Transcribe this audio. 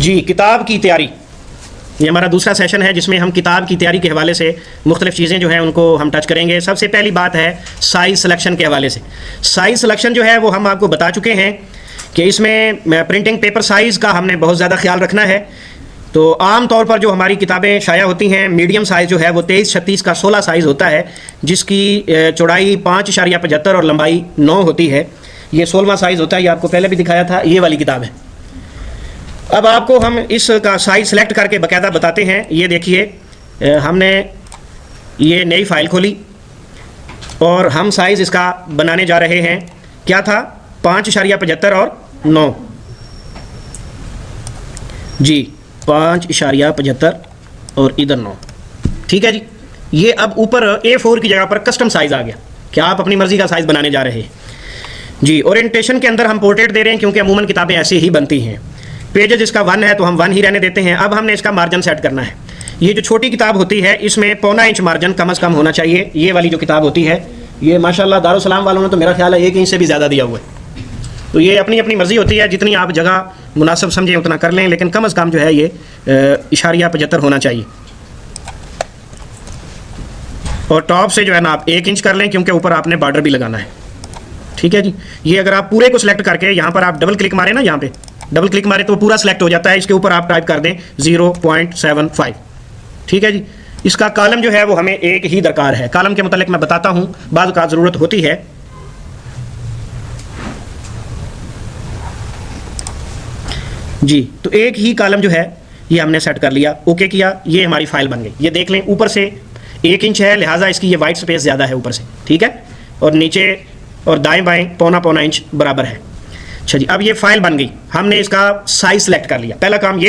जी, किताब की तैयारी, ये हमारा दूसरा सेशन है जिसमें हम किताब की तैयारी के हवाले से मुख्तलिफ चीज़ें जो हैं उनको हम टच करेंगे। सबसे पहली बात है साइज़ सिलेक्शन के हवाले से। साइज़ सिलेक्शन जो है वो हम आपको बता चुके हैं कि इसमें प्रिंटिंग पेपर साइज़ का हमने बहुत ज़्यादा ख्याल रखना है। तो आम तौर पर जो हमारी किताबें शाया होती हैं, मीडियम साइज़ जो है वो 23-36 का 16 साइज़ होता है, जिसकी चौड़ाई 5.75 और लंबाई 9 होती है। ये 16वां साइज़ होता है, ये आपको पहले भी दिखाया था, ये वाली किताब है। अब आपको हम इसका साइज़ सेलेक्ट करके बाकायदा बताते हैं। ये देखिए, हमने ये नई फ़ाइल खोली और हम साइज़ इसका बनाने जा रहे हैं। क्या था? 5.75 और 9 जी, 5.75 और इधर 9। ठीक है जी। ये अब ऊपर A4 की जगह पर कस्टम साइज़ आ गया कि आप अपनी मर्ज़ी का साइज़ बनाने जा रहे हैं जी। ओरिएंटेशन के अंदर हम पोर्ट्रेट दे रहे हैं क्योंकि अमूमन किताबें ऐसे ही बनती हैं। पेजेस इसका 1 है तो हम 1 ही रहने देते हैं। अब हमने इसका मार्जिन सेट करना है। ये जो छोटी किताब होती है इसमें 1.25 इंच मार्जिन कम से कम होना चाहिए। ये वाली जो किताब होती है, ये माशाल्लाह दारुसलाम वालों ने तो मेरा ख्याल है 1 इंच से भी ज़्यादा दिया हुआ है। तो ये अपनी अपनी मर्ज़ी होती है, जितनी आप जगह मुनासिब समझें उतना कर लें, लेकिन कम से कम जो है ये 0.75 होना चाहिए। और टॉप से जो है ना आप 1 इंच कर लें क्योंकि ऊपर आपने बॉर्डर भी लगाना है। ठीक है जी। ये अगर आप पूरे को सिलेक्ट करके यहाँ पर आप डबल क्लिक मारें ना, यहाँ पे डबल क्लिक मारे तो पूरा सिलेक्ट हो जाता है। इसके ऊपर आप टाइप कर दें 0.75। ठीक है जी। इसका कॉलम जो है वो हमें एक ही दरकार है। कॉलम के मुतालिक मैं बताता हूँ, बाद का ज़रूरत होती है। जी, तो एक ही कॉलम जो है ये हमने सेट कर लिया, ओके किया, ये हमारी फाइल बन गई। ये देख लें, ऊपर से 1 इंच है, लिहाजा इसकी ये वाइट स्पेस ज़्यादा है ऊपर से। ठीक है, और नीचे और दाएं बाएं पौना इंच बराबर है। अच्छा जी, अब ये फाइल बन गई। हमने इसका साइज सेलेक्ट कर लिया। पहला काम ये कर